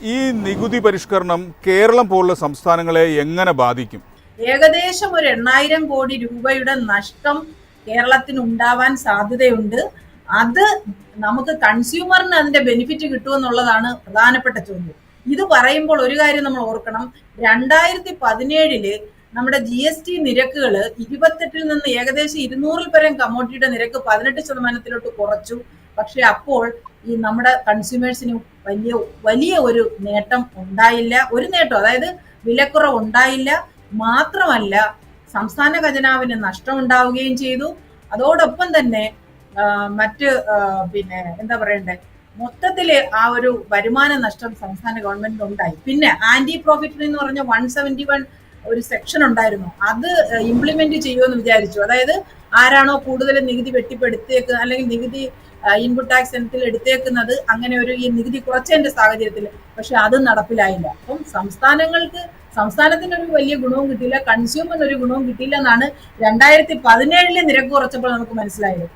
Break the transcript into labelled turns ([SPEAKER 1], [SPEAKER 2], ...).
[SPEAKER 1] ഈ നികുതി പരിഷ്കരണം കേരളം പോലുള്ള സംസ്ഥാനങ്ങളെ എങ്ങനെ ബാധിക്കും?
[SPEAKER 2] ഏകദേശം ഒരു 8,000 കോടി രൂപയുടെ നഷ്ടം കേരളത്തിന് ഉണ്ടാവാൻ സാധ്യതയുണ്ട്. അത് നമുക്ക് കൺസ്യൂമറിന് അതിന്റെ ബെനിഫിറ്റ് കിട്ടുമെന്നുള്ളതാണ് പ്രധാനപ്പെട്ട ചോദ്യം. ഇത് പറയുമ്പോൾ ഒരു കാര്യം നമ്മൾ ഓർക്കണം, 2017 നമ്മുടെ GST നിരക്കുകൾ 28 നിന്ന് ഏകദേശം 200 പരം കമ്മോഡിറ്റിയുടെ നിരക്ക് 18% കുറച്ചു. പക്ഷെ അപ്പോൾ ഈ നമ്മുടെ കൺസ്യൂമേഴ്സിന് വലിയ ഒരു നേട്ടം ഉണ്ടായില്ല. ഒരു നേട്ടം, അതായത് വിലക്കുറവ് ഉണ്ടായില്ല. മാത്രമല്ല, സംസ്ഥാന ഖജനാവിന് നഷ്ടം ഉണ്ടാവുകയും ചെയ്തു. അതോടൊപ്പം തന്നെ മറ്റ് എന്താ പറയണ്ടേ, മൊത്തത്തില് ആ ഒരു വരുമാന നഷ്ടം സംസ്ഥാന ഗവൺമെന്റിന് ഉണ്ടായി. പിന്നെ ആന്റി പ്രോഫിറ്റ് എന്ന് പറഞ്ഞ 171 ഒരു സെക്ഷൻ ഉണ്ടായിരുന്നു. അത് ഇംപ്ലിമെന്റ് ചെയ്യുമെന്ന് വിചാരിച്ചു. അതായത് ആരാണോ കൂടുതൽ നികുതി വെട്ടിപ്പെടുത്തിയേക്കുന്നത് അല്ലെങ്കിൽ നികുതി ഇൻപുട്ട് ടാക്സ് ഇനത്തിൽ എടുത്തേക്കുന്നത്, അങ്ങനെ ഒരു ഈ നികുതി കുറച്ചതിന്റെ സാഹചര്യത്തിൽ. പക്ഷെ അത് നടപ്പിലായില്ല. അപ്പം സംസ്ഥാനത്തിന് ഒരു വലിയ ഗുണവും കിട്ടിയില്ല, കൺസ്യൂമറിന് ഒരു ഗുണവും കിട്ടിയില്ല എന്നാണ് 2017 നിരക്ക് കുറച്ചപ്പോൾ നമുക്ക് മനസ്സിലായത്.